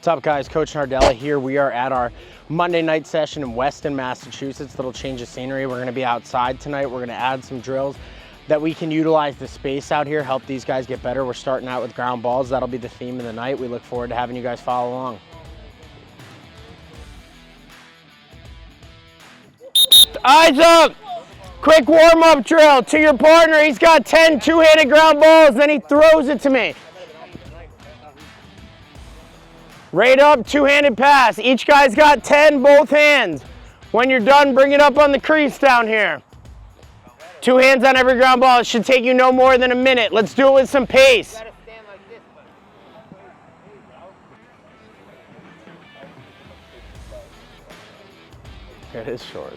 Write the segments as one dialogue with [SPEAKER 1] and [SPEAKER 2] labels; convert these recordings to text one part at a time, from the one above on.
[SPEAKER 1] What's up, guys? Coach Nardella here. We are at our Monday night session in Weston, Massachusetts. Little change of scenery. We're going to be outside tonight. We're going to add some drills that we can utilize the space out here, help these guys get better. We're starting out with ground balls. That'll be the theme of the night. We look forward to having you guys follow along. Eyes up! Quick warm-up drill to your partner. He's got 10 two-handed ground balls, then he throws it to me. Right up, two-handed pass. Each guy's got 10, both hands. When you're done, bring it up on the crease down here. 2 hands on every ground ball. It should take you no more than a minute. Let's do it with some pace. It is short.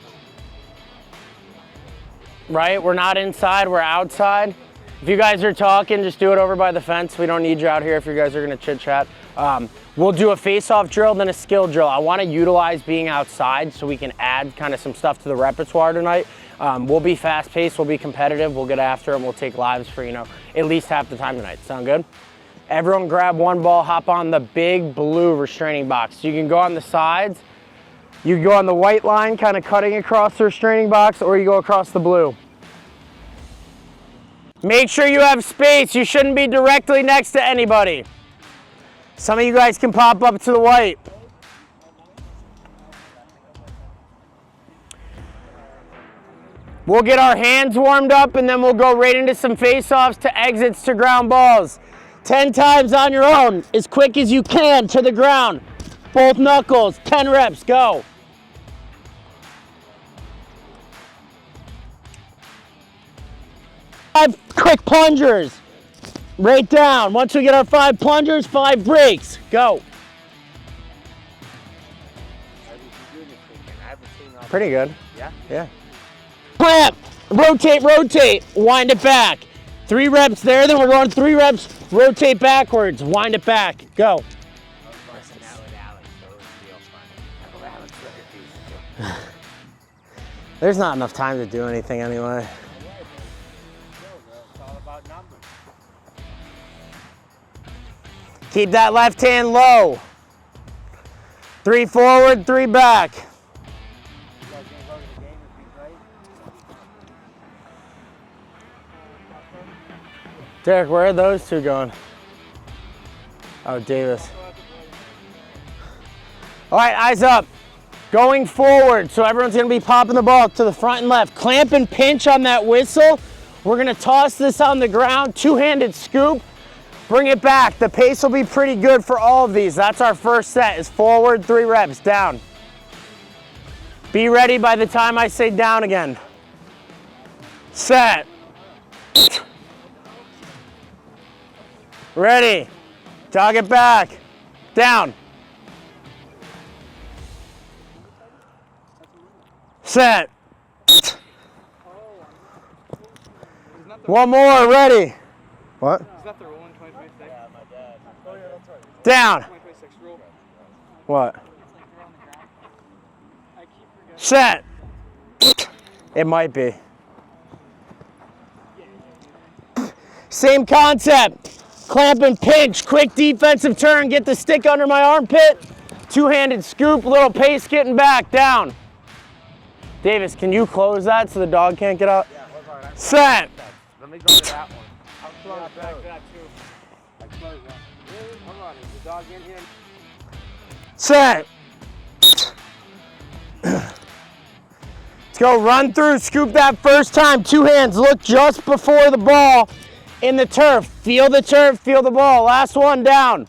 [SPEAKER 1] Right, we're not inside, we're outside. If you guys are talking, just do it over by the fence. We don't need you out here if you guys are gonna chit chat. We'll do a face-off drill, then a skill drill. I wanna utilize being outside so we can add kind of some stuff to the repertoire tonight. We'll be fast-paced, we'll be competitive, we'll get after it, and we'll take lives for, at least half the time tonight. Sound good? Everyone grab one ball, hop on the big blue restraining box. So you can go on the sides, you can go on the white line, kind of cutting across the restraining box, or you go across the blue. Make sure you have space. You shouldn't be directly next to anybody. Some of you guys can pop up to the white. We'll get our hands warmed up and then we'll go right into some face-offs to exits to ground balls. 10 times on your own, as quick as you can to the ground. Both knuckles, 10 reps, go. Five quick plungers, right down. Once we get our 5 plungers, 5 breaks, go. Pretty good. Yeah? Yeah. Clamp, rotate, rotate, wind it back. 3 reps there, then we're going 3 reps, rotate backwards, wind it back, go. There's not enough time to do anything anyway. Keep that left hand low. 3 forward, 3 back. Derek, where are those 2 going? Oh, Davis. All right, eyes up. Going forward, so everyone's gonna be popping the ball to the front and left. Clamp and pinch on that whistle. We're gonna toss this on the ground, 2-handed scoop. Bring it back. The pace will be pretty good for all of these. That's our first set, is forward, 3 reps, down. Be ready by the time I say down again. Set. Ready. Jog it back. Down. Set. One more, ready. What? Down. What? Set. It might be. Same concept. Clamp and pinch. Quick defensive turn. Get the stick under my armpit. 2-handed scoop. Little pace getting back. Down. Davis, can you close that so the dog can't get out? Yeah, hold on. Set.
[SPEAKER 2] Let me go to that one. I'll close back to that too. I close that. Hold on, is the dog in here?
[SPEAKER 1] Set. Let's go, run through, scoop that first time. 2 hands, look just before the ball in the turf. Feel the turf, feel the ball. Last one, down.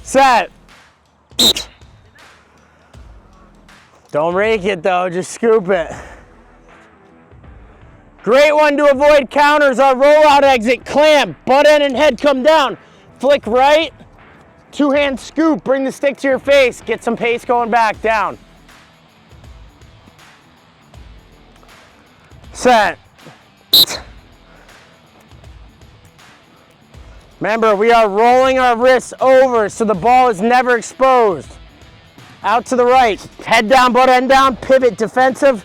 [SPEAKER 1] Set. Don't rake it though, just scoop it. Great one to avoid counters. Our rollout exit, clamp, butt end and head come down. Flick right, 2-hand scoop, bring the stick to your face, get some pace going back, down. Set. Remember, we are rolling our wrists over so the ball is never exposed. Out to the right, head down, butt end down, pivot defensive,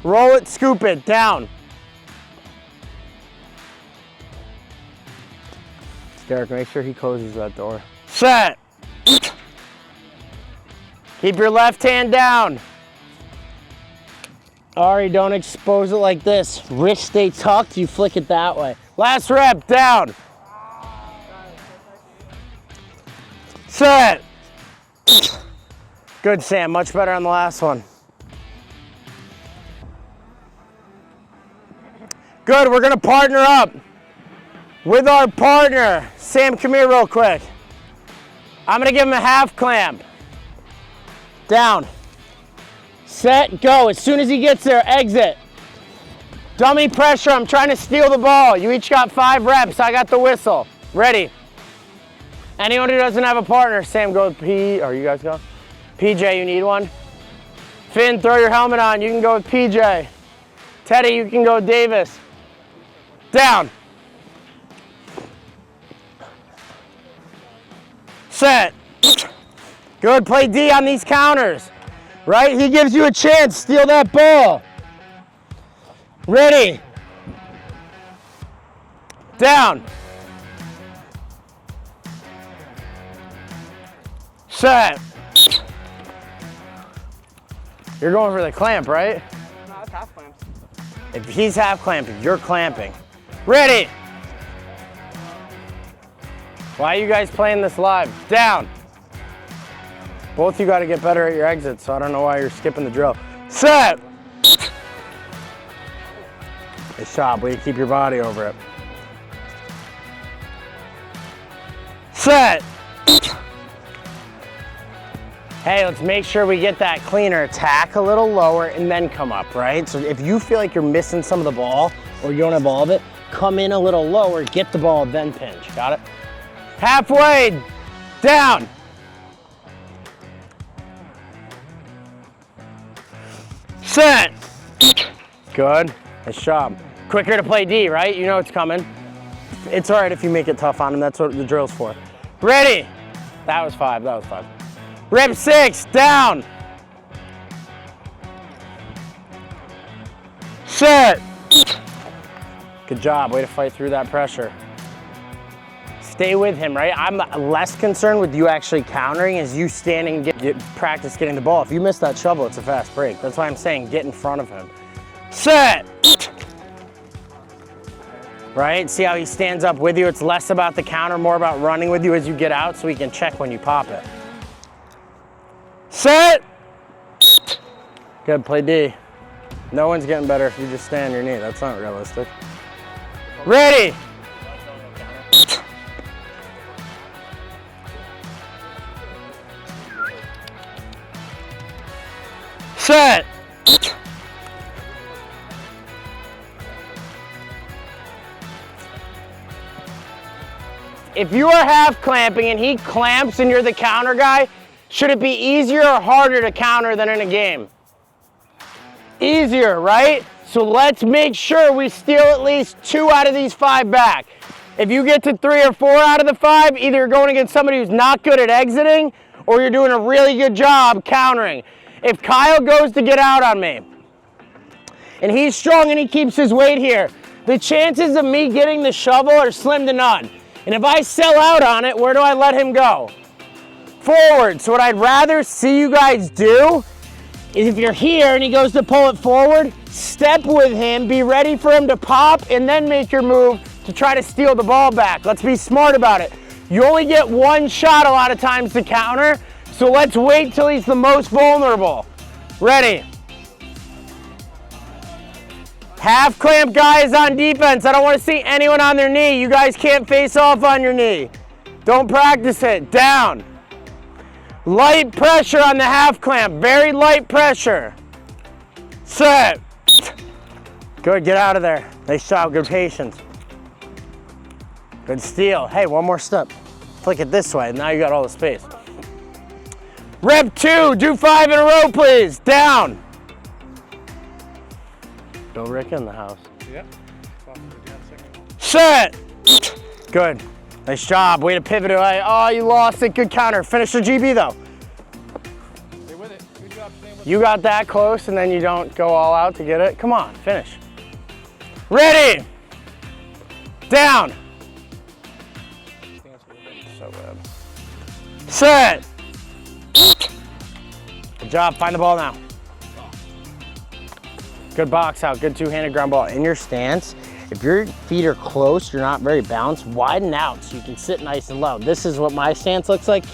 [SPEAKER 1] roll it, scoop it, down. Derek, make sure he closes that door. Set. Keep your left hand down. Ari, don't expose it like this. Wrist stay tucked, you flick it that way. Last rep, down. Set. Good, Sam, much better on the last one. Good, we're gonna partner up with our partner. Sam, come here real quick. I'm gonna give him a half clamp. Down. Set, go. As soon as he gets there, exit. Dummy pressure, I'm trying to steal the ball. You each got 5 reps, I got the whistle. Ready. Anyone who doesn't have a partner, Sam, go with P, or you guys go? PJ, you need one? Finn, throw your helmet on, you can go with PJ. Teddy, you can go with Davis. Down. Set. Good, play D on these counters. Right, he gives you a chance, steal that ball. Ready. Down. Set. You're going for the clamp, right?
[SPEAKER 2] No, it's half clamps.
[SPEAKER 1] If he's half clamping, you're clamping. Ready. Why are you guys playing this live? Down. Both you got to get better at your exits, so I don't know why you're skipping the drill. Set. Nice job. Way to keep your body over it. Set. Hey, let's make sure we get that cleaner. Attack a little lower and then come up, right? So if you feel like you're missing some of the ball or you don't have all of it, come in a little lower, get the ball, then pinch. Got it? Halfway. Down. Set. Good. Nice job. Quicker to play D, right? You know it's coming. It's all right if you make it tough on him. That's what the drill's for. Ready. That was 5. That was 5. Rep 6. Down. Set. Good job. Way to fight through that pressure. Stay with him, right? I'm less concerned with you actually countering as you standing, get practice getting the ball. If you miss that shovel, it's a fast break. That's why I'm saying get in front of him. Set. Right? See how he stands up with you? It's less about the counter, more about running with you as you get out so he can check when you pop it. Set. Good, play D. No one's getting better if you just stay on your knee. That's not realistic. Ready. Set. If you are half clamping and he clamps and you're the counter guy, should it be easier or harder to counter than in a game? Easier, right? So let's make sure we steal at least 2 out of these 5 back. If you get to 3 or 4 out of the 5, either you're going against somebody who's not good at exiting or you're doing a really good job countering. If Kyle goes to get out on me and he's strong and he keeps his weight here, the chances of me getting the shovel are slim to none. And if I sell out on it, where do I let him go? Forward. So what I'd rather see you guys do is if you're here and he goes to pull it forward, step with him, be ready for him to pop, and then make your move to try to steal the ball back. Let's be smart about it. You only get 1 shot a lot of times to counter, so let's wait till he's the most vulnerable. Ready. Half clamp guys on defense. I don't want to see anyone on their knee. You guys can't face off on your knee. Don't practice it. Down. Light pressure on the half clamp. Very light pressure. Set. Good, get out of there. Nice job, good patience. Good steal. Hey, one more step. Flick it this way, now you got all the space. Rep 2, do 5 in a row, please. Down. Bill Rick in the house.
[SPEAKER 2] Yep.
[SPEAKER 1] Set. Good. Nice job. Way to pivot it. Oh, you lost it. Good counter. Finish the GB though.
[SPEAKER 2] Stay with it. Good job. Stay with it.
[SPEAKER 1] You got that close and then you don't go all out to get it. Come on, finish. Ready. Down. so bad. Set. Good job. Find the ball now. Good box out. Good two-handed ground ball. In your stance, if your feet are close, you're not very balanced, widen out so you can sit nice and low. This is what my stance looks like.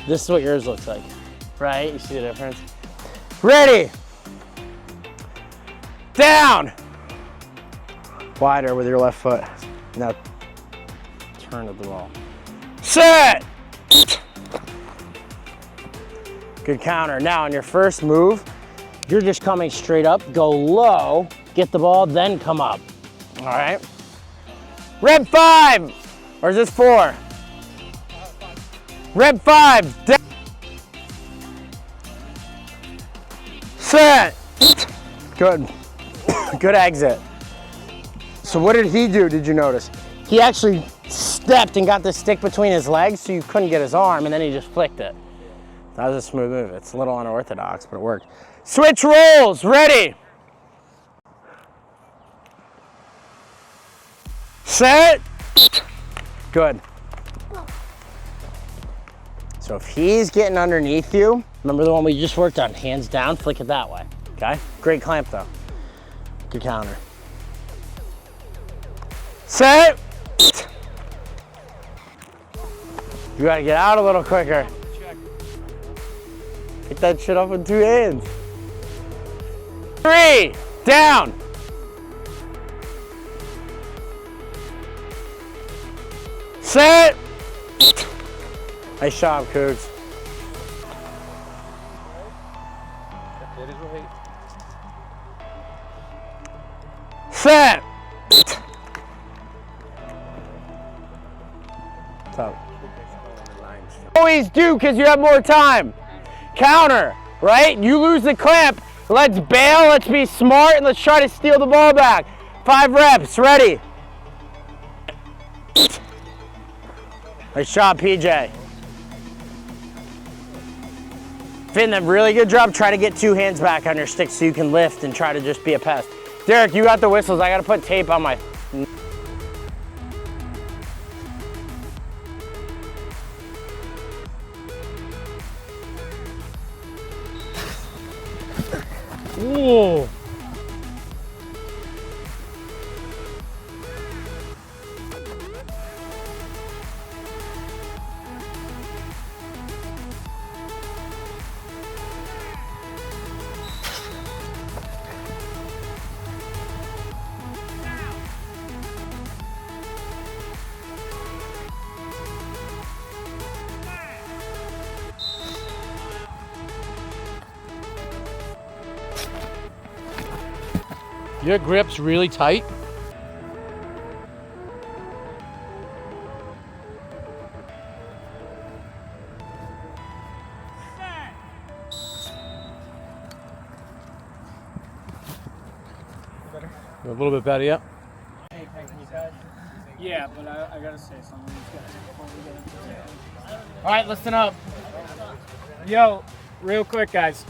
[SPEAKER 1] This is what yours looks like, right? You see the difference? Ready. Down. Wider with your left foot. Now turn to the ball. Set. Good counter. Now on your first move, you're just coming straight up, go low, get the ball, then come up. All right. Rep 5, or is this 4? Rep 5, down. Set. Good. Good exit. So what did he do, did you notice? He actually stepped and got the stick between his legs so you couldn't get his arm, and then he just flicked it. That was a smooth move. It's a little unorthodox, but it worked. Switch rolls, ready. Set. Good. So if he's getting underneath you, remember the one we just worked on, hands down, flick it that way, okay? Great clamp though. Good counter. Set. You gotta get out a little quicker. Get that shit up in 2 hands. 3, down. Set. Nice job, Cougs. Set. Tough. Always do, because you have more time. Counter, right? You lose the clamp. Let's bail, let's be smart, and let's try to steal the ball back. 5 reps, ready. Nice job, PJ. Finn, a really good job. Try to get 2 hands back on your stick so you can lift and try to just be a pest. Derek, you got the whistles. I got to put tape on my... Ooh.
[SPEAKER 3] Your grip's really tight. A little bit better, yeah.
[SPEAKER 2] Hey, thank you guys. Yeah, but I gotta say something before we get into it.
[SPEAKER 1] All right, listen up.
[SPEAKER 2] Yo, real quick, guys.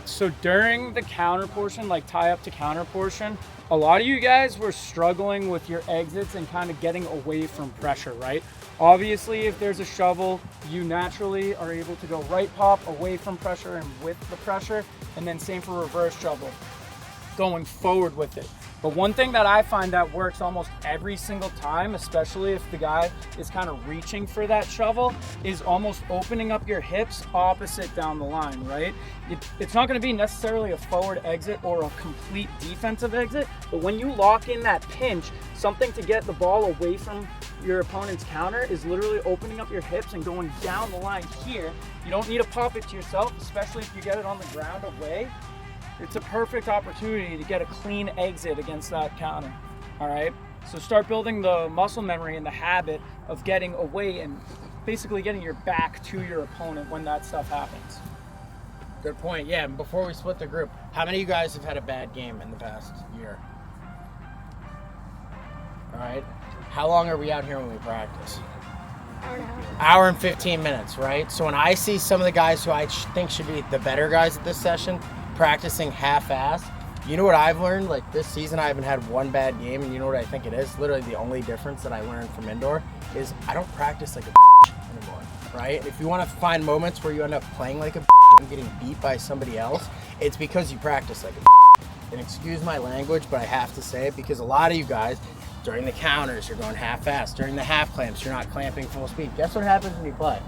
[SPEAKER 2] So during the counter portion, like tie up to counter portion, a lot of you guys were struggling with your exits and kind of getting away from pressure, right? Obviously, if there's a shovel, you naturally are able to go right pop, away from pressure and with the pressure, and then same for reverse shovel, going forward with it. But one thing that I find that works almost every single time, especially if the guy is kind of reaching for that shovel, is almost opening up your hips opposite down the line, right? It's not going to be necessarily a forward exit or a complete defensive exit, but when you lock in that pinch, something to get the ball away from your opponent's counter is literally opening up your hips and going down the line here. You don't need to pop it to yourself, especially if you get it on the ground away. It's a perfect opportunity to get a clean exit against that counter, all right? So start building the muscle memory and the habit of getting away and basically getting your back to your opponent when that stuff happens.
[SPEAKER 1] Good point. Yeah, and before we split the group, how many of you guys have had a bad game in the past year? All right. How long are we out here when we practice? Hour and 15 minutes, right? So when I see some of the guys who I think should be the better guys at this session practicing half-assed, you know what I've learned? Like this season I haven't had one bad game, and you know what I think it is? Literally the only difference that I learned from indoor is I don't practice like a anymore. right? If you want to find moments where you end up playing like a and getting beat by somebody else, it's because you practice like a and excuse my language, but I have to say it because a lot of you guys, during the counters, you're going half-fast. During the half clamps, you're not clamping full speed. Guess what happens when you play?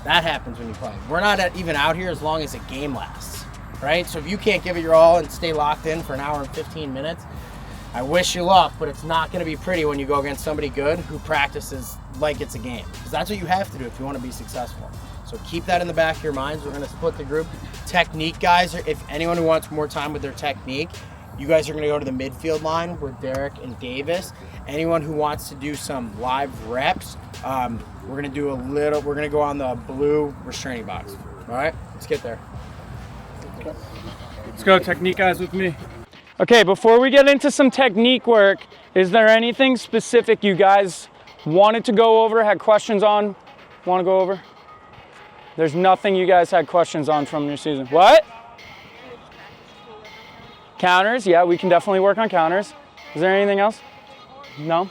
[SPEAKER 1] That happens when you play. We're not even out here as long as a game lasts, right? So if you can't give it your all and stay locked in for an hour and 15 minutes, I wish you luck, but it's not going to be pretty when you go against somebody good who practices like it's a game. Because that's what you have to do if you want to be successful. So keep that in the back of your minds. We're going to split the group. Technique, guys, if anyone who wants more time with their technique, you guys are going to go to the midfield line with Derek and Davis. Anyone who wants to do some live reps, we're going to go on the blue restraining box. All right, let's get there.
[SPEAKER 2] Okay. Let's go technique guys with me. Okay, before we get into some technique work, is there anything specific you guys wanted to go over, had questions on, want to go over? There's nothing you guys had questions on from your season. What? Counters, yeah, we can definitely work on counters. Is there anything else? No?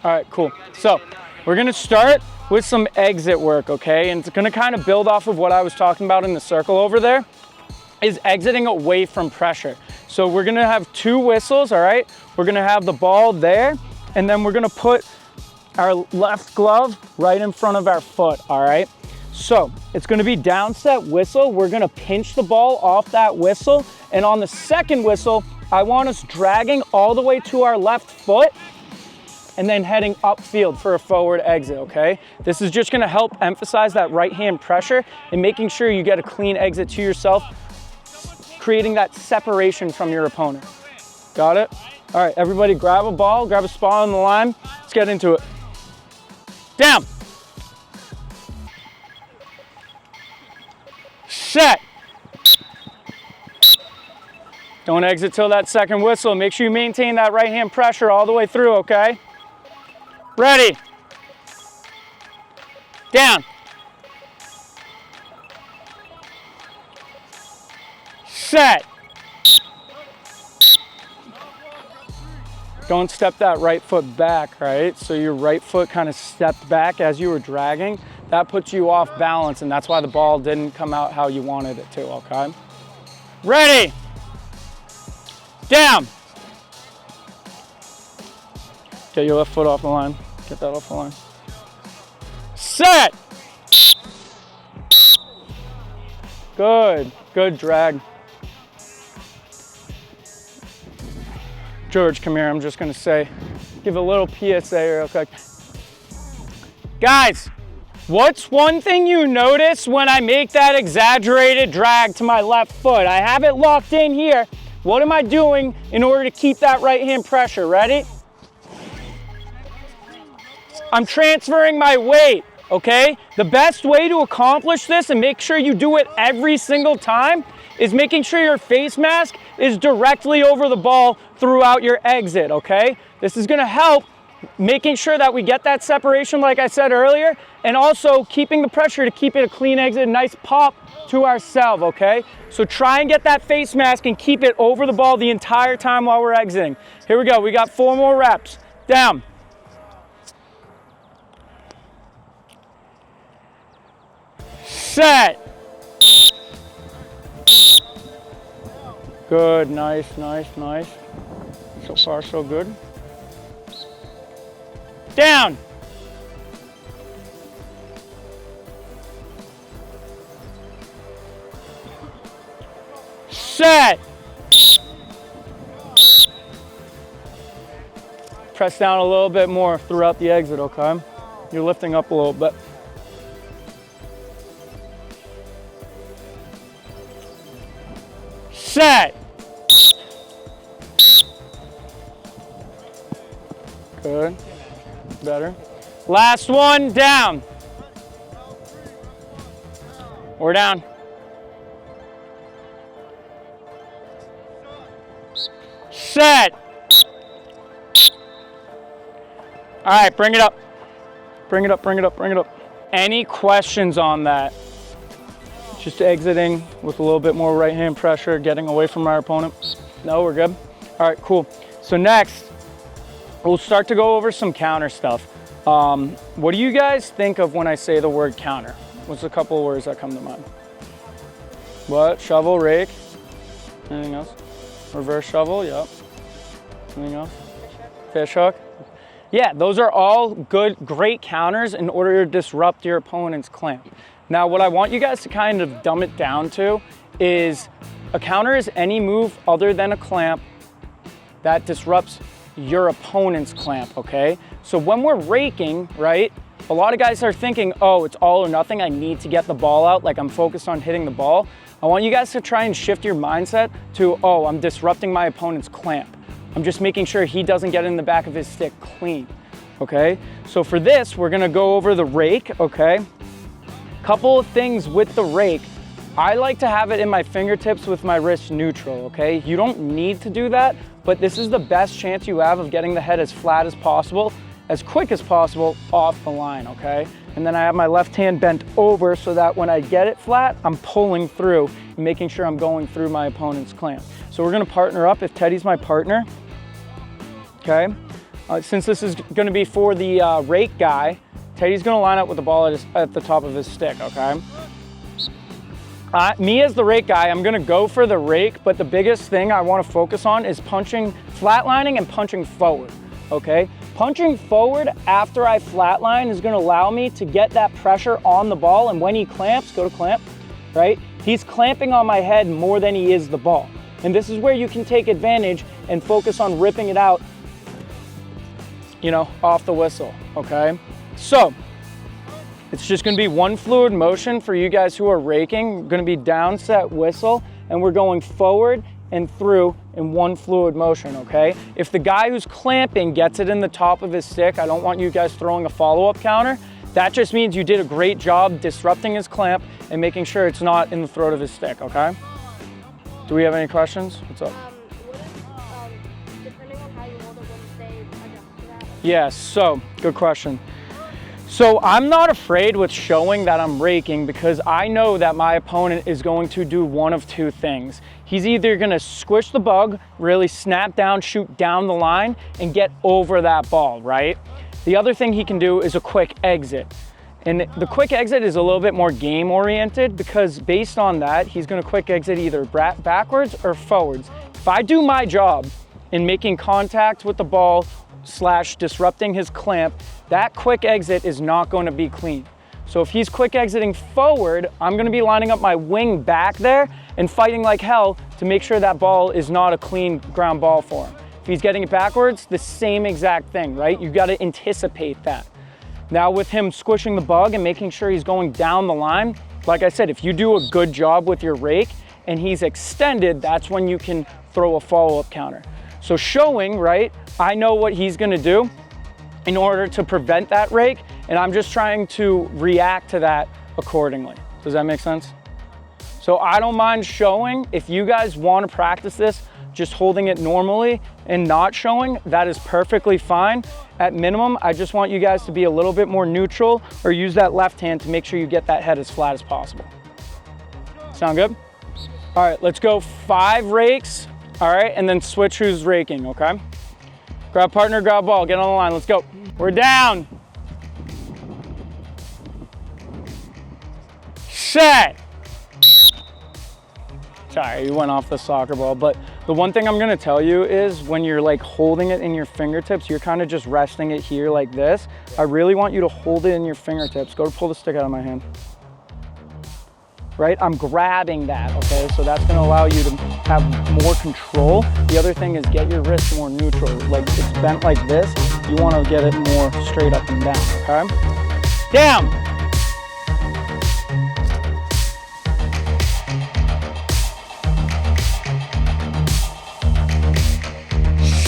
[SPEAKER 2] All right, cool. So we're gonna start with some exit work, okay? And it's gonna kind of build off of what I was talking about in the circle over there, is exiting away from pressure. So we're gonna have 2 whistles, all right? We're gonna have the ball there, and then we're gonna put our left glove right in front of our foot, all right? So it's gonna be downset whistle. We're gonna pinch the ball off that whistle. And on the second whistle, I want us dragging all the way to our left foot and then heading upfield for a forward exit, okay? This is just gonna help emphasize that right hand pressure and making sure you get a clean exit to yourself, creating that separation from your opponent. Got it? All right, everybody grab a ball, grab a spot on the line. Let's get into it. Down. Set. Don't exit till that second whistle. Make sure you maintain that right hand pressure all the way through, okay? Ready. Down. Set. Don't step that right foot back, right? So your right foot kind of stepped back as you were dragging. That puts you off balance, and that's why the ball didn't come out how you wanted it to, okay? Ready. Down. Get your left foot off the line. Get that off the line. Set. Good. Good drag. George, come here. I'm just going to say, give a little PSA real quick. Guys, what's one thing you notice when I make that exaggerated drag to my left foot? I have it locked in here. What am I doing in order to keep that right hand pressure? Ready? I'm transferring my weight, okay? The best way to accomplish this and make sure you do it every single time is making sure your face mask is directly over the ball throughout your exit, okay? This is gonna help making sure that we get that separation like I said earlier, and also keeping the pressure to keep it a clean exit, a nice pop to ourselves, okay? So try and get that face mask and keep it over the ball the entire time while we're exiting. Here we go, we got 4 more reps. Down. Set. Good, nice, nice, nice. So far, so good. Down. Set. Press down a little bit more throughout the exit, okay? You're lifting up a little bit. Set. Good. Better. Last one, down. We're down. Set. All right, bring it up. Bring it up, bring it up, bring it up. Any questions on that? Just exiting with a little bit more right hand pressure, getting away from our opponent. No, we're good. All right, cool. So next, we'll start to go over some counter stuff. What do you guys think of when I say the word counter? What's a couple of words that come to mind? What? Shovel, rake? Anything else? Reverse shovel, yep. Anything else? Fish hook. Yeah, those are all great counters in order to disrupt your opponent's clamp. Now, what I want you guys to kind of dumb it down to is a counter is any move other than a clamp that disrupts your opponent's clamp, okay? So when we're raking, right, a lot of guys are thinking, oh, it's all or nothing. I need to get the ball out, like I'm focused on hitting the ball. I want you guys to try and shift your mindset to, oh, I'm disrupting my opponent's clamp. I'm just making sure he doesn't get in the back of his stick clean, okay? So for this, we're gonna go over the rake, okay? Couple of things with the rake. I like to have it in my fingertips with my wrist neutral, okay? You don't need to do that, but this is the best chance you have of getting the head as flat as possible, as quick as possible off the line, okay? And then I have my left hand bent over so that when I get it flat, I'm pulling through and making sure I'm going through my opponent's clamp. So we're gonna partner up if Teddy's my partner, okay? Since this is gonna be for the rake guy, Teddy's gonna line up with the ball at the top of his stick, okay? Me as the rake guy, I'm gonna go for the rake, but the biggest thing I wanna focus on is punching, flatlining and punching forward, okay? Punching forward after I flatline is gonna allow me to get that pressure on the ball, and when he clamps, go to clamp, right? He's clamping on my head more than he is the ball. And this is where you can take advantage and focus on ripping it out, you know, off the whistle, okay? So, it's just gonna be one fluid motion for you guys who are raking. We're gonna be down, set, whistle, and we're going forward and through in one fluid motion, okay? If the guy who's clamping gets it in the top of his stick, I don't want you guys throwing a follow-up counter. That just means you did a great job disrupting his clamp and making sure it's not in the throat of his stick, okay? Do we have any questions? What's up?
[SPEAKER 4] Depending on how you hold it, would they adjust to that?
[SPEAKER 2] Yeah, so, good question. So I'm not afraid with showing that I'm raking because I know that my opponent is going to do one of two things. He's either gonna squish the bug, really snap down, shoot down the line, and get over that ball, right? The other thing he can do is a quick exit. And the quick exit is a little bit more game oriented because based on that, he's gonna quick exit either backwards or forwards. If I do my job in making contact with the ball / disrupting his clamp, that quick exit is not going to be clean. So if he's quick exiting forward, I'm going to be lining up my wing back there and fighting like hell to make sure that ball is not a clean ground ball for him. If he's getting it backwards, the same exact thing, right? You got to anticipate that. Now with him squishing the bug and making sure he's going down the line, like I said, if you do a good job with your rake and he's extended, that's when you can throw a follow-up counter. So showing, right, I know what he's gonna do in order to prevent that rake, and I'm just trying to react to that accordingly. Does that make sense? So I don't mind showing. If you guys wanna practice this, just holding it normally and not showing, that is perfectly fine. At minimum, I just want you guys to be a little bit more neutral or use that left hand to make sure you get that head as flat as possible. Sound good? All right, let's go 5 rakes. All right, and then switch who's raking, okay? Grab partner, grab ball, get on the line, let's go. We're down. Set. Sorry, you went off the soccer ball, but the one thing I'm gonna tell you is when you're like holding it in your fingertips, you're kind of just resting it here like this. I really want you to hold it in your fingertips. Go pull the stick out of my hand. Right, I'm grabbing that, okay? So that's gonna allow you to have more control. The other thing is get your wrist more neutral. Like it's bent like this, you wanna get it more straight up and down, okay? Down.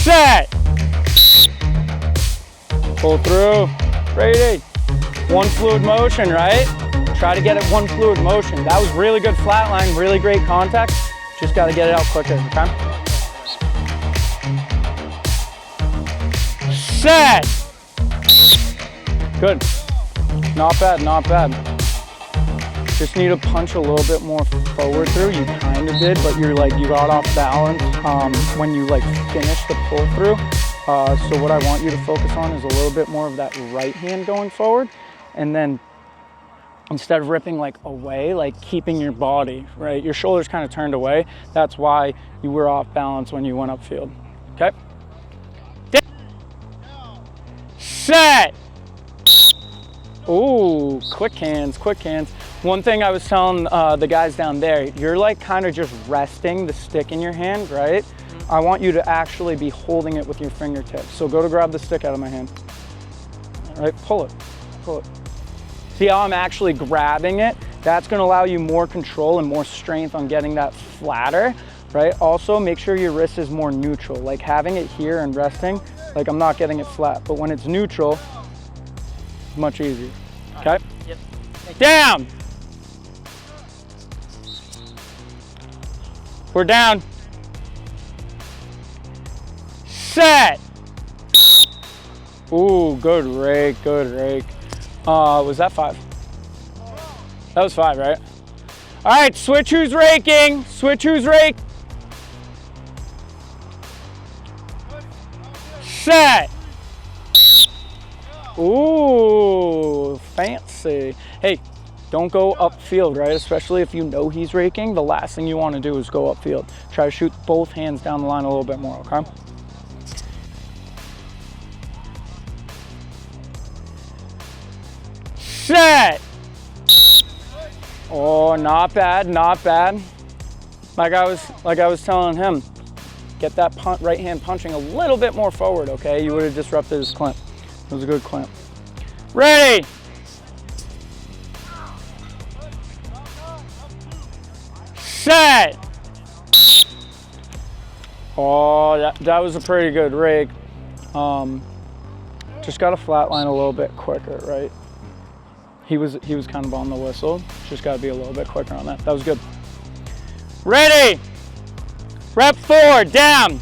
[SPEAKER 2] Set. Pull through, ready. One fluid motion, right? Try to get it one fluid motion. That was really good flat line, really great contact. Just got to get it out quicker, okay? Set. Good. Not bad, not bad. Just need to punch a little bit more forward through. You kind of did, but you got off balance when you like finished the pull through. So what I want you to focus on is a little bit more of that right hand going forward, and then instead of ripping like away, like keeping your body, right? Your shoulders kind of turned away. That's why you were off balance when you went upfield, okay? Set. Ooh, quick hands, quick hands. One thing I was telling the guys down there, you're like kind of just resting the stick in your hand, right? I want you to actually be holding it with your fingertips. So go to grab the stick out of my hand. All right, pull it, pull it. See how I'm actually grabbing it? That's gonna allow you more control and more strength on getting that flatter, right? Also, make sure your wrist is more neutral. Like having it here and resting, like I'm not getting it flat, but when it's neutral, much easier, okay?
[SPEAKER 1] Yep.
[SPEAKER 2] Down. We're down. Set. Ooh, good rake, good rake. Was that 5? That was 5, right? All right, switch who's raking. Switch who's rake. Set. Ooh, fancy. Hey, don't go upfield, right? Especially if you know he's raking, the last thing you want to do is go upfield. Try to shoot both hands down the line a little bit more, okay? Set. Oh, not bad, not bad. Like I was telling him, get that right hand punching a little bit more forward, okay? You would have disrupted his clamp. It was a good clamp. Ready. Set. Oh, that was a pretty good rake. Just got to flatline a little bit quicker, right? He was kind of on the whistle. Just got to be a little bit quicker on that. That was good. Ready. Rep 4, down.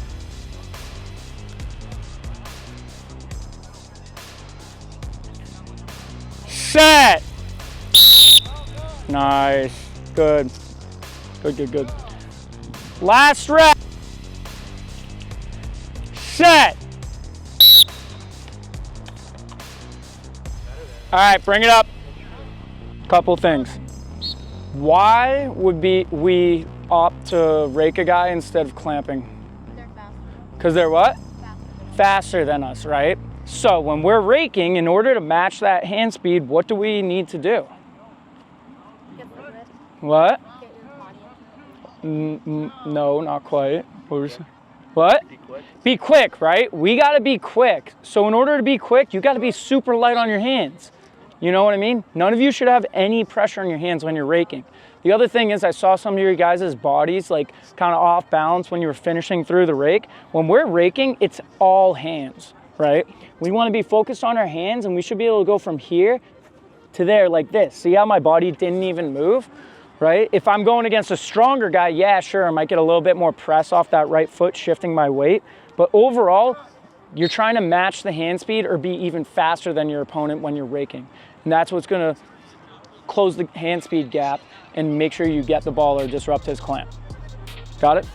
[SPEAKER 2] Set. Nice. Good. Good, good, good. Last rep. Set. All right, bring it up. Couple things. Why would we opt to rake a guy instead of clamping?
[SPEAKER 4] They're faster.
[SPEAKER 2] Because they're what?
[SPEAKER 4] Faster.
[SPEAKER 2] Faster than us, right? So when we're raking, in order to match that hand speed, what do we need to do?
[SPEAKER 4] Get the wrist.
[SPEAKER 2] What?
[SPEAKER 4] Get your body up.
[SPEAKER 2] No, not quite. What was it? What? Be quick. Be quick, right? We got to be quick. So in order to be quick, you got to be super light on your hands. You know what I mean? None of you should have any pressure on your hands when you're raking. The other thing is I saw some of your guys' bodies like kind of off balance when you were finishing through the rake. When we're raking, it's all hands, right? We want to be focused on our hands, and we should be able to go from here to there like this. See how my body didn't even move, right? If I'm going against a stronger guy, yeah, sure, I might get a little bit more press off that right foot, shifting my weight. But overall, you're trying to match the hand speed or be even faster than your opponent when you're raking. And that's what's going to close the hand speed gap and make sure you get the ball or disrupt his clamp. Got it?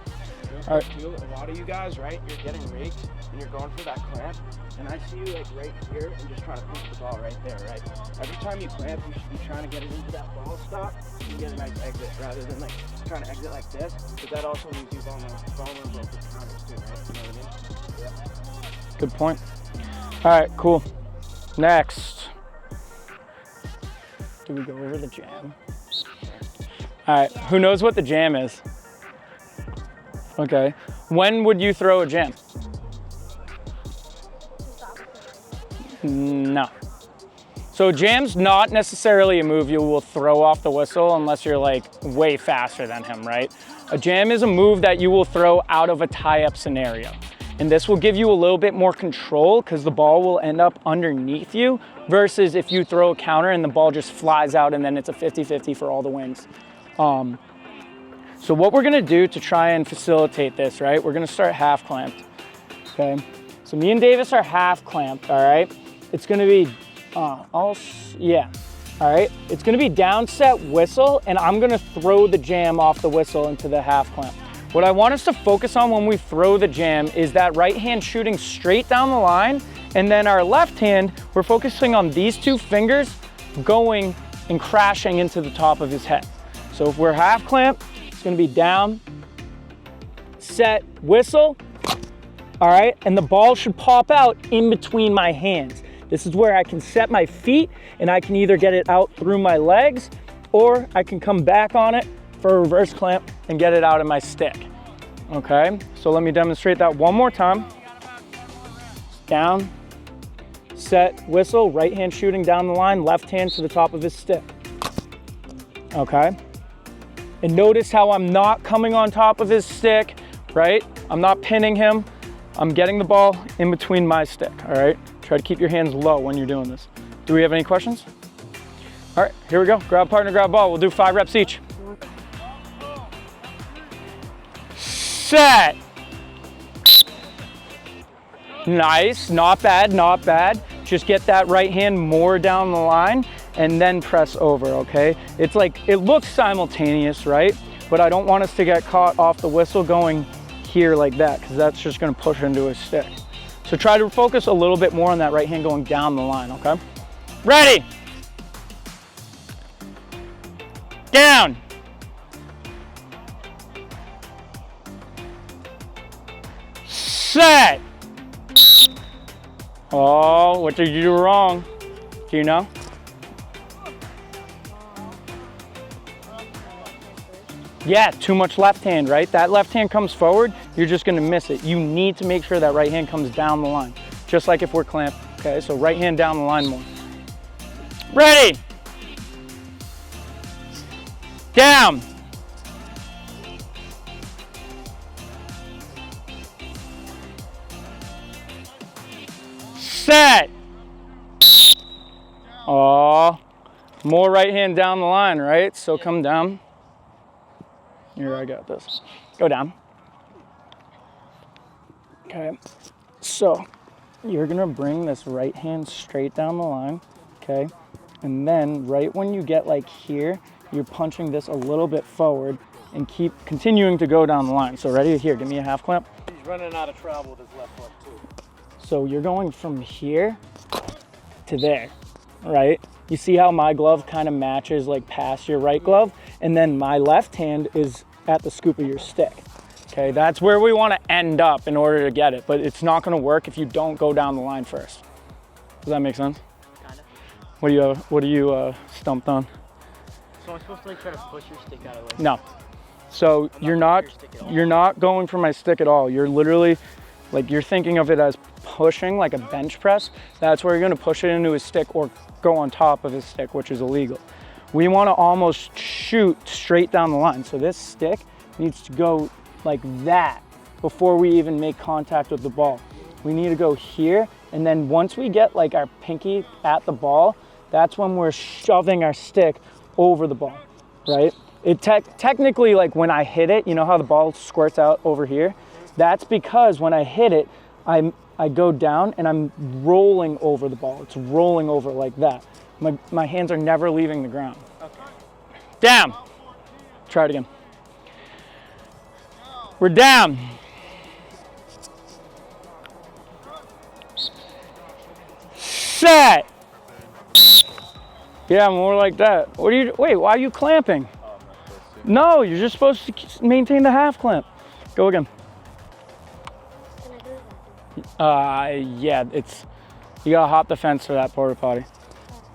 [SPEAKER 2] All right.
[SPEAKER 1] A lot of you guys, right, you're getting raked and you're going for that clamp, and I see you like right here and just trying to push the ball right there, right? Every time you clamp, you should be trying to get it into that ball stop and get a nice exit rather than like trying to exit like this, because that also leaves you vulnerable to counters too, right? You know what I mean? Yeah.
[SPEAKER 2] Good point. All right, cool. Next. Do we go over the jam? All right, who knows what the jam is? Okay. When would you throw a jam? No. So jam's not necessarily a move you will throw off the whistle unless you're like way faster than him, right? A jam is a move that you will throw out of a tie-up scenario. And this will give you a little bit more control because the ball will end up underneath you versus if you throw a counter and the ball just flies out and then it's a 50-50 for all the wins. So what we're gonna do to try and facilitate this, right? We're gonna start half clamped, okay? So me and Davis are half clamped, all right? It's gonna be, all right? It's gonna be down set whistle, and I'm gonna throw the jam off the whistle into the half clamp. What I want us to focus on when we throw the jam is that right hand shooting straight down the line, and then our left hand, we're focusing on these two fingers going and crashing into the top of his head. So if we're half clamp, it's gonna be down, set, whistle, all right? And the ball should pop out in between my hands. This is where I can set my feet and I can either get it out through my legs or I can come back on it for a reverse clamp and get it out of my stick, okay? So let me demonstrate that one more time. Down, set, whistle, right hand shooting down the line, left hand to the top of his stick, okay? And notice how I'm not coming on top of his stick, right? I'm not pinning him. I'm getting the ball in between my stick, all right? Try to keep your hands low when you're doing this. Do we have any questions? All right, here we go. Grab partner, grab ball. We'll do 5 reps each. Set. Nice, not bad, not bad. Just get that right hand more down the line and then press over, okay? It's like, it looks simultaneous, right? But I don't want us to get caught off the whistle going here like that, because that's just gonna push into his stick. So try to focus a little bit more on that right hand going down the line, okay? Ready. Down. Set. Oh, what did you do wrong? Do you know? Yeah, too much left hand, right? That left hand comes forward, you're just gonna miss it. You need to make sure that right hand comes down the line, just like if we're clamped, okay? So right hand down the line more. Ready. Down. Set. Oh, more right hand down the line, right? So come down. Here, I got this. Go down. Okay, so you're gonna bring this right hand straight down the line, okay? And then right when you get like here, you're punching this a little bit forward and keep continuing to go down the line. So ready? Here, give me a half clamp.
[SPEAKER 3] He's running out of travel with his left foot too.
[SPEAKER 2] So you're going from here to there, right? You see how my glove kind of matches like past your right glove, and then my left hand is at the scoop of your stick. Okay, that's where we want to end up in order to get it, but it's not going to work if you don't go down the line first. Does that make sense?
[SPEAKER 1] Kind of.
[SPEAKER 2] What are you stumped on?
[SPEAKER 1] So I'm supposed to like try to push your stick out of the way?
[SPEAKER 2] No. So you're not going for my stick at all. You're literally like, you're thinking of it as pushing like a bench press. That's where you're going to push it into his stick or go on top of his stick, which is illegal. We want to almost shoot straight down the line. So this stick needs to go like that before we even make contact with the ball. We need to go here, and then once we get like our pinky at the ball, that's when we're shoving our stick over the ball, right? It technically, like when I hit it, you know how the ball squirts out over here? That's because when I hit it, I go down and I'm rolling over the ball. It's rolling over like that. My hands are never leaving the ground. Okay. Down. Try it again. We're down. Set. Yeah, more like that. Wait, why are you clamping? No, you're just supposed to maintain the half clamp. Go again. Yeah, you gotta hop the fence for that porta potty.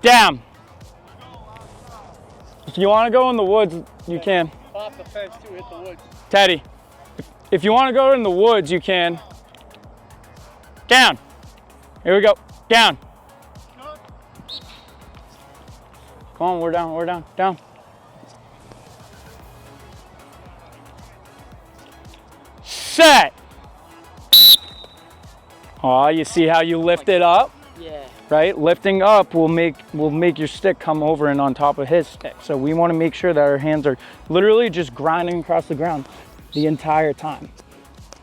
[SPEAKER 2] Down. If you wanna go in the woods, you can.
[SPEAKER 3] Hop the fence too, hit the woods.
[SPEAKER 2] Teddy, if you wanna go in the woods, you can. Down. Here we go, down. Come on, we're down, down. Set. Oh, you see how you lift it up?
[SPEAKER 1] Yeah.
[SPEAKER 2] Right? Lifting up will make your stick come over and on top of his stick. So we want to make sure that our hands are literally just grinding across the ground the entire time.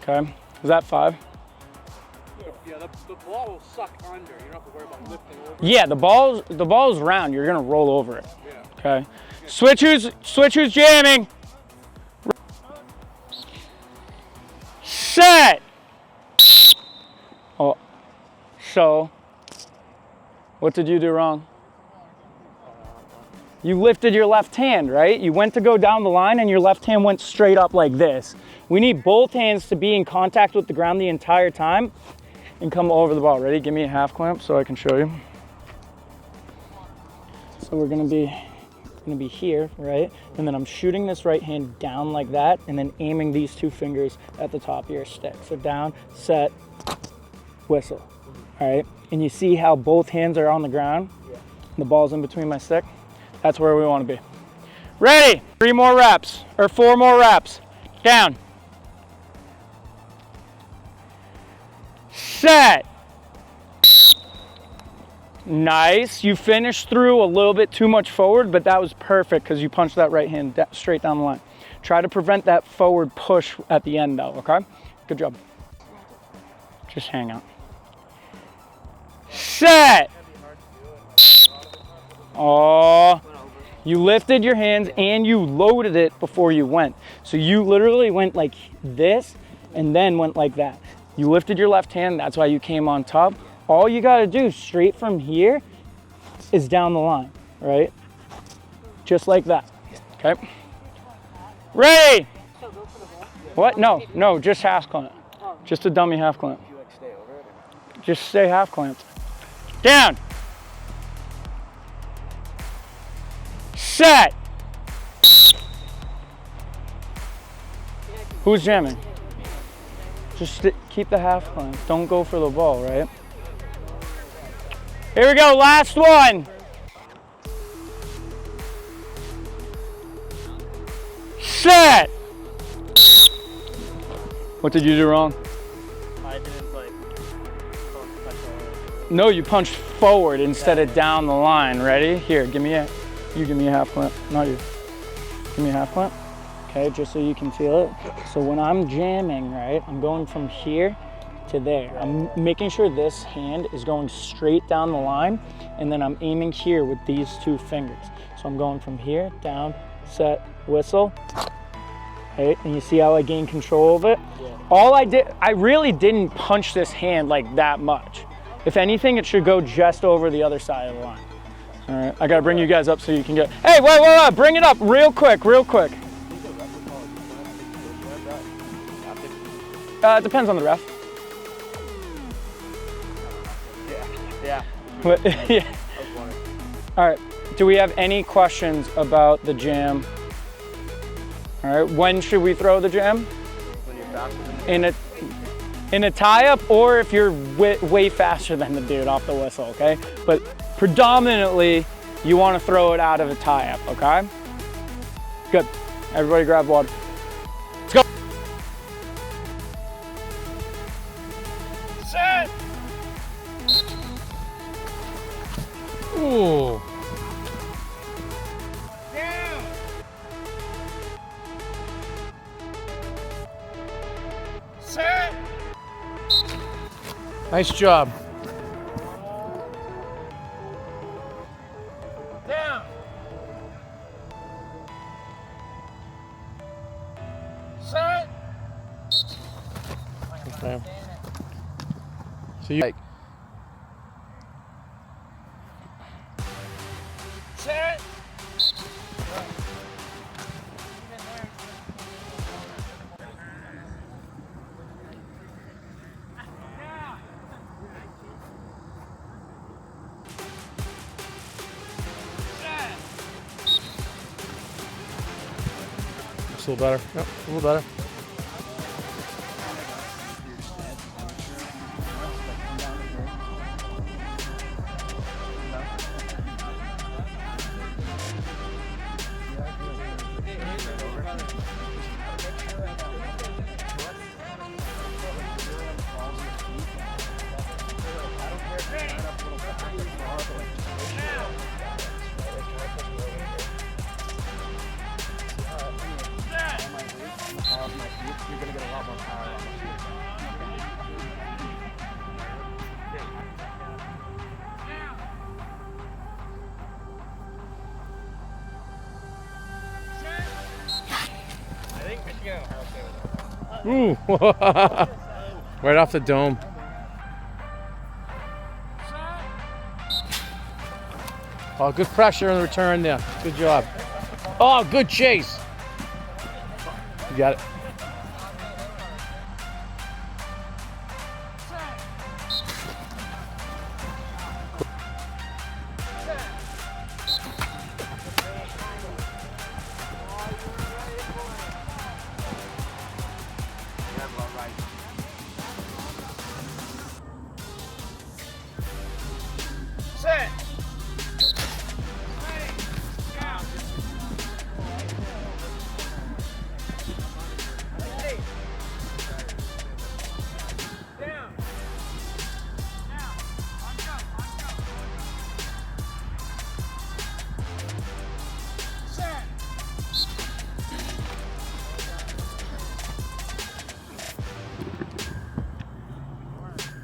[SPEAKER 2] Okay? Is that 5?
[SPEAKER 3] Yeah, the ball will suck under. You don't have to worry about lifting over.
[SPEAKER 2] Yeah, the ball's round. You're gonna roll over it.
[SPEAKER 3] Yeah.
[SPEAKER 2] Okay. Switch who's jamming. set. Oh, so what did you do wrong? You lifted your left hand, right? You went to go down the line and your left hand went straight up like this. We need both hands to be in contact with the ground the entire time and come over the ball. Ready? Give me a half clamp so I can show you. So we're gonna be here, right? And then I'm shooting this right hand down like that and then aiming these two fingers at the top of your stick. So down, set, whistle, all right? And you see how both hands are on the ground? Yeah. The ball's in between my stick? That's where we wanna be. Ready? 3 more reps, or 4 more reps. Down. Set. Nice. You finished through a little bit too much forward, but that was perfect because you punched that right hand straight down the line. Try to prevent that forward push at the end though, okay? Good job. Just hang out. Set. Oh, you lifted your hands and you loaded it before you went. So you literally went like this and then went like that. You lifted your left hand, that's why you came on top. All you gotta do straight from here is down the line, right? Just like that, okay? Ready? What? No, just half clamp. Just a dummy half clamp. Just stay half clamped. Down. Set. Who's jamming? Just keep the half clamp. Don't go for the ball, right? Here we go, last one. Set. What did you do wrong?
[SPEAKER 3] I didn't
[SPEAKER 2] No, you punched forward instead of down the line. Ready? Here, you give me a half clamp. Not you. Give me a half clamp. Okay, just so you can feel it. So when I'm jamming, right, I'm going from here to there. I'm making sure this hand is going straight down the line, and then I'm aiming here with these 2 fingers. So I'm going from here, down, set, whistle. Right, and you see how I gain control of it? Yeah. I really didn't punch this hand like that much. If anything, it should go just over the other side of the line. All right, I gotta bring you guys up so you can get, hey, wait, bring it up real quick. It depends on the ref.
[SPEAKER 3] Yeah.
[SPEAKER 2] Yeah. All right, do we have any questions about the jam? All right, when should we throw the jam?
[SPEAKER 3] When you're faster.
[SPEAKER 2] In a tie-up, or if you're way faster than the dude off the whistle, okay? But predominantly, you want to throw it out of a tie-up, okay? Good. Everybody grab water. Let's go. Set. Ooh. Down. Set.
[SPEAKER 1] Nice job.
[SPEAKER 2] Down. Set.
[SPEAKER 1] Okay. So you
[SPEAKER 2] Set.
[SPEAKER 1] It's a little better. Yep, a little better.
[SPEAKER 3] Ooh. Right off the dome. Oh, good pressure in the return there. Good job. Oh, good chase. You got it.
[SPEAKER 2] Set.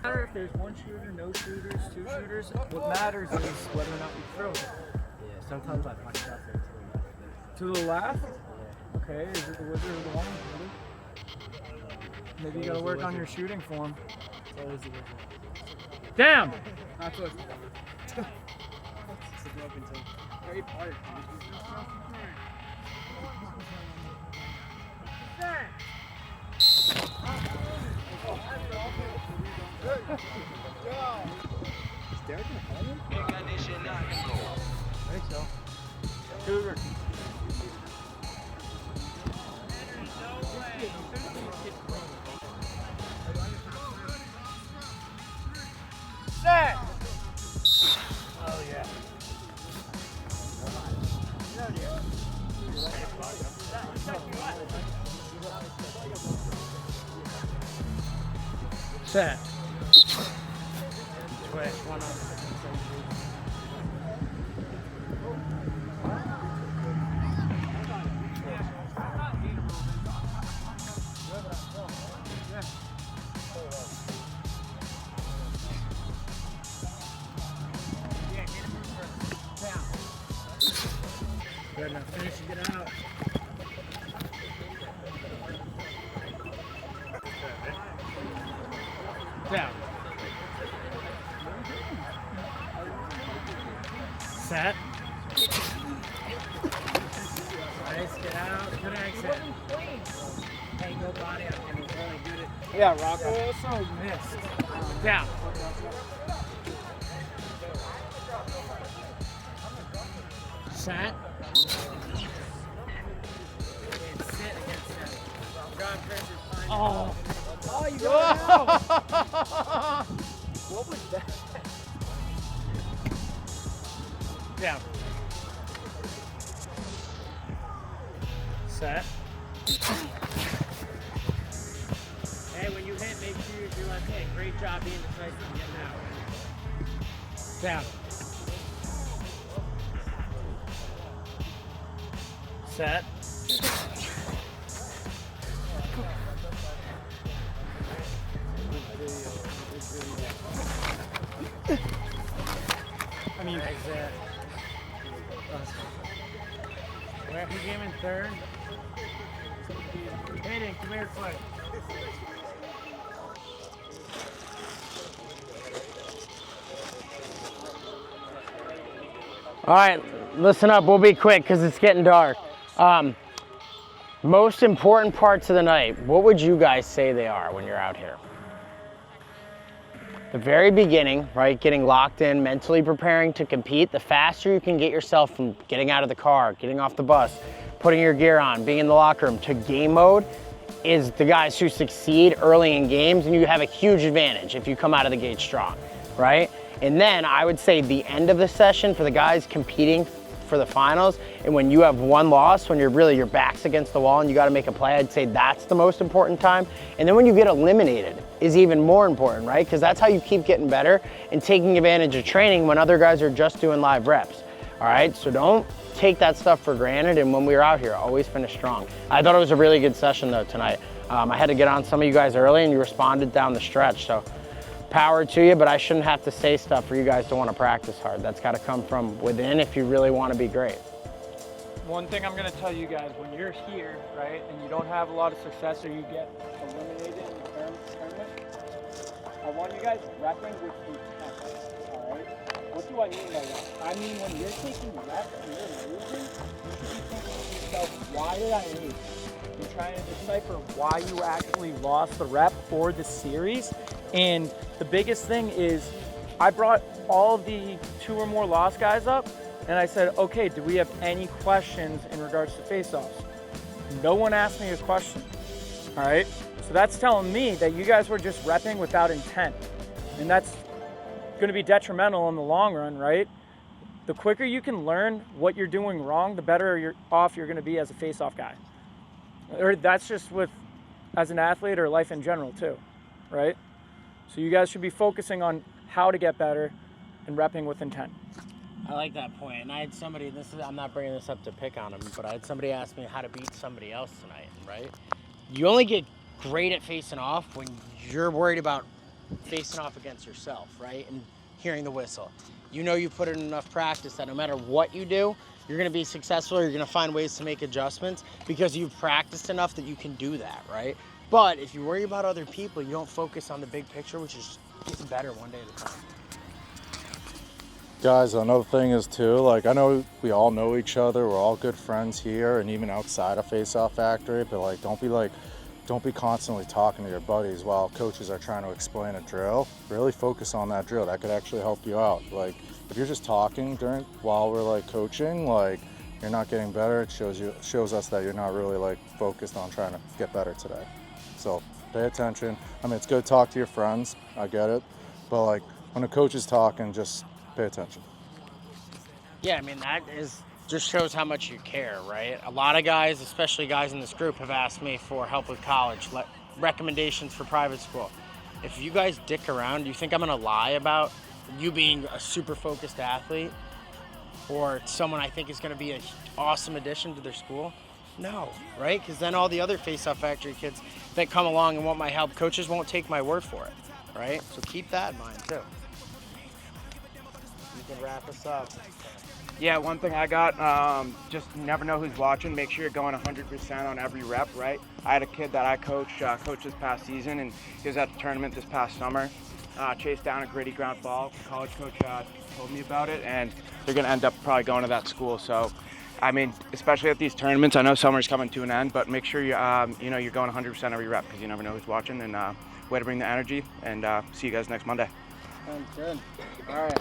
[SPEAKER 2] Matter if there's one shooter, no shooters, two shooters. What matters is whether or not you throw it.
[SPEAKER 5] Yeah, sometimes I find stuff there
[SPEAKER 2] To the left? Okay, is it the wizard or the one? Maybe you gotta work on your shooting form.
[SPEAKER 5] It's always the wizard.
[SPEAKER 2] Down!
[SPEAKER 5] That's what it's a broken toe. Great part. Is Derek gonna call him? I think so.
[SPEAKER 2] Cougar. Set!
[SPEAKER 5] Oh yeah.
[SPEAKER 2] Set.
[SPEAKER 5] Switch, one on.
[SPEAKER 2] Good enough. Finish and get out. Down. Set. Nice, get out. Good exit.
[SPEAKER 5] Hey, no body. I'm really good at.
[SPEAKER 2] Yeah, Rocco also missed. Down. Set. Oh. Oh, you got it out. What was that? Down. Set.
[SPEAKER 5] Hey, when you hit, make sure you do like, hey, great job being decisive and getting out.
[SPEAKER 2] Down. Set. I mean, exit.
[SPEAKER 5] Where he came in third. Hayden, come here quick.
[SPEAKER 1] All right, listen up. We'll be quick because it's getting dark. Most important parts of the night, what would you guys say they are when you're out here? The very beginning, right? Getting locked in, mentally preparing to compete. The faster you can get yourself from getting out of the car, getting off the bus, putting your gear on, being in the locker room to game mode is the guys who succeed early in games, and you have a huge advantage if you come out of the gate strong, right? And then I would say the end of the session for the guys competing for the finals, and when you have one loss, when your back's against the wall and you got to make a play, I'd say that's the most important time. And then when you get eliminated is even more important, right? Because that's how you keep getting better and taking advantage of training when other guys are just doing live reps. All right, so don't take that stuff for granted, and when we were out here, always finish strong. I thought it was a really good session though tonight. I had to get on some of you guys early and you responded down the stretch, so power to you, but I shouldn't have to say stuff for you guys to want to practice hard. That's got to come from within if you really want to be great.
[SPEAKER 2] one thing I'm gonna tell you guys, when you're here, right, and you don't have a lot of success or you get eliminated in the tournament, I want you guys repping with intent, all right? What do I mean by that? I mean, when you're taking reps and you're losing, you should be thinking to yourself, why did I lose? You're trying to decipher why you actually lost the rep or the series. And the biggest thing is, I brought all of the 2 or more lost guys up, and I said, okay, do we have any questions in regards to face-offs? No one asked me a question, all right? So that's telling me that you guys were just repping without intent. And that's gonna be detrimental in the long run, right? The quicker you can learn what you're doing wrong, the better you're gonna be as a face-off guy. Or that's just as an athlete or life in general too, right? So you guys should be focusing on how to get better and repping with intent.
[SPEAKER 1] I like that point. And I had somebody, I'm not bringing this up to pick on him, but I had somebody ask me how to beat somebody else tonight, right? You only get great at facing off when you're worried about facing off against yourself, right? And hearing the whistle. You know you put in enough practice that no matter what you do, you're gonna be successful, or you're gonna find ways to make adjustments because you've practiced enough that you can do that, right? But if you worry about other people, you don't focus on the big picture, which is getting better one day at a time.
[SPEAKER 6] Guys, another thing is too, like, I know we all know each other, we're all good friends here and even outside of Faceoff Factory, but like, don't be constantly talking to your buddies while coaches are trying to explain a drill. Really focus on that drill. That could actually help you out. Like, if you're just talking while we're like coaching, like, you're not getting better. It shows us that you're not really like focused on trying to get better today. So pay attention. I mean, it's good to talk to your friends, I get it, but like, when a coach is talking, just pay attention.
[SPEAKER 1] Yeah, I mean, just shows how much you care, right? A lot of guys, especially guys in this group, have asked me for help with college, recommendations for private school. If you guys dick around, do you think I'm gonna lie about you being a super focused athlete or someone I think is gonna be an awesome addition to their school? No, right? Because then all the other Faceoff Factory kids that come along and want my help, coaches won't take my word for it, right? So keep that in mind too. You can wrap us up.
[SPEAKER 7] Yeah, one thing I got, just you never know who's watching. Make sure you're going 100% on every rep, right? I had a kid that I coached this past season, and he was at the tournament this past summer. Chased down a gritty ground ball. The college coach told me about it, and they're going to end up probably going to that school. So, I mean, especially at these tournaments, I know summer's coming to an end, but make sure you're going 100% every rep because you never know who's watching. And way to bring the energy, and see you guys next Monday.
[SPEAKER 2] Sounds good. All right.